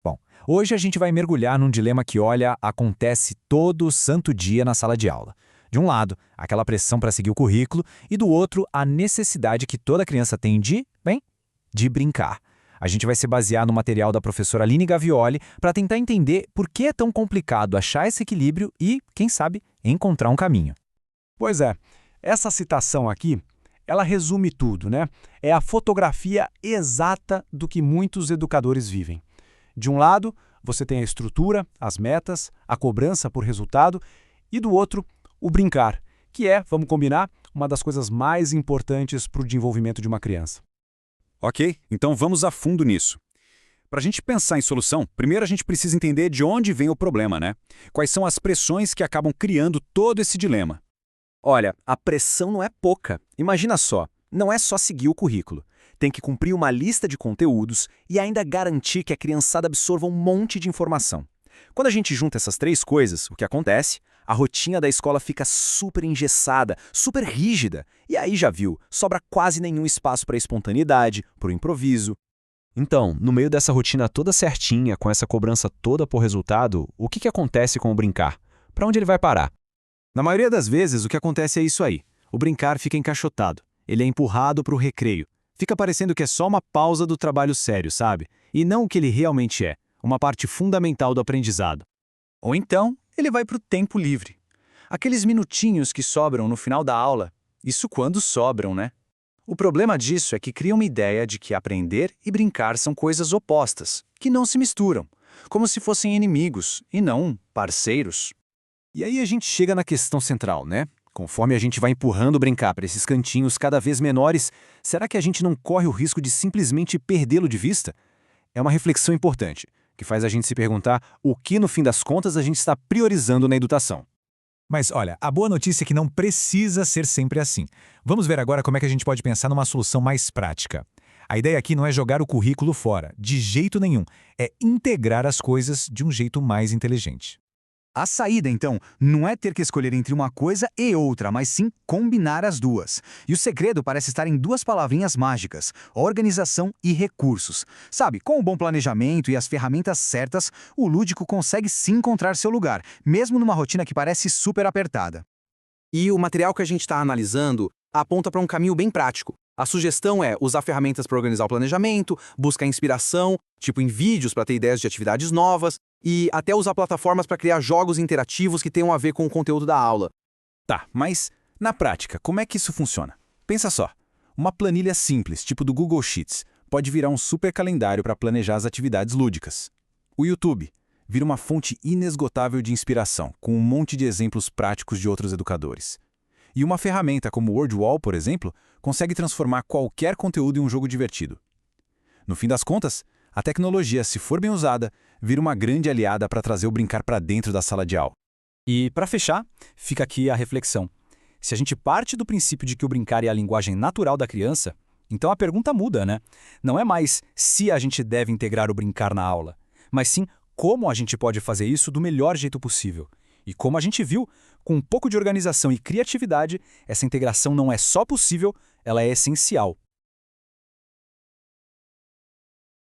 Bom, hoje a gente vai mergulhar num dilema que, olha, acontece todo santo dia na sala de aula. De um lado, aquela pressão para seguir o currículo, e do outro, a necessidade que toda criança tem de brincar. A gente vai se basear no material da professora Aline Gavioli para tentar entender por que é tão complicado achar esse equilíbrio e, quem sabe, encontrar um caminho. Pois é, essa citação aqui, ela resume tudo, né? É a fotografia exata do que muitos educadores vivem. De um lado, você tem a estrutura, as metas, a cobrança por resultado, e do outro, o brincar, que é, vamos combinar, uma das coisas mais importantes para o desenvolvimento de uma criança. Ok, então vamos a fundo nisso. Para a gente pensar em solução, primeiro a gente precisa entender de onde vem o problema, né? Quais são as pressões que acabam criando todo esse dilema? Olha, a pressão não é pouca. Imagina só, não é só seguir o currículo. Tem que cumprir uma lista de conteúdos e ainda garantir que a criançada absorva um monte de informação. Quando a gente junta essas três coisas, o que acontece? A rotina da escola fica super engessada, super rígida. E aí já viu, sobra quase nenhum espaço para a espontaneidade, para o improviso. Então, no meio dessa rotina toda certinha, com essa cobrança toda por resultado, o que acontece com o brincar? Para onde ele vai parar? Na maioria das vezes, o que acontece é isso aí. O brincar fica encaixotado. Ele é empurrado para o recreio. Fica parecendo que é só uma pausa do trabalho sério, sabe? E não o que ele realmente é, uma parte fundamental do aprendizado. Ou então, ele vai para o tempo livre. Aqueles minutinhos que sobram no final da aula. Isso quando sobram, né? O problema disso é que cria uma ideia de que aprender e brincar são coisas opostas, que não se misturam, como se fossem inimigos e não parceiros. E aí a gente chega na questão central, né? Conforme a gente vai empurrando o brincar para esses cantinhos cada vez menores, será que a gente não corre o risco de simplesmente perdê-lo de vista? É uma reflexão importante, que faz a gente se perguntar o que, no fim das contas, a gente está priorizando na educação. Mas olha, a boa notícia é que não precisa ser sempre assim. Vamos ver agora como é que a gente pode pensar numa solução mais prática. A ideia aqui não é jogar o currículo fora, de jeito nenhum. É integrar as coisas de um jeito mais inteligente. A saída, então, não é ter que escolher entre uma coisa e outra, mas sim combinar as duas. E o segredo parece estar em duas palavrinhas mágicas: organização e recursos. Sabe, com o bom planejamento e as ferramentas certas, o lúdico consegue sim encontrar seu lugar, mesmo numa rotina que parece super apertada. E o material que a gente está analisando aponta para um caminho bem prático. A sugestão é usar ferramentas para organizar o planejamento, buscar inspiração, tipo em vídeos para ter ideias de atividades novas, e até usar plataformas para criar jogos interativos que tenham a ver com o conteúdo da aula. Tá, mas na prática, como é que isso funciona? Pensa só, uma planilha simples, tipo do Google Sheets, pode virar um super calendário para planejar as atividades lúdicas. O YouTube vira uma fonte inesgotável de inspiração, com um monte de exemplos práticos de outros educadores. E uma ferramenta como o WordWall, por exemplo, consegue transformar qualquer conteúdo em um jogo divertido. No fim das contas, a tecnologia, se for bem usada, vira uma grande aliada para trazer o brincar para dentro da sala de aula. E, para fechar, fica aqui a reflexão. Se a gente parte do princípio de que o brincar é a linguagem natural da criança, então a pergunta muda, né? Não é mais se a gente deve integrar o brincar na aula, mas sim como a gente pode fazer isso do melhor jeito possível. E como a gente viu, com um pouco de organização e criatividade, essa integração não é só possível, ela é essencial.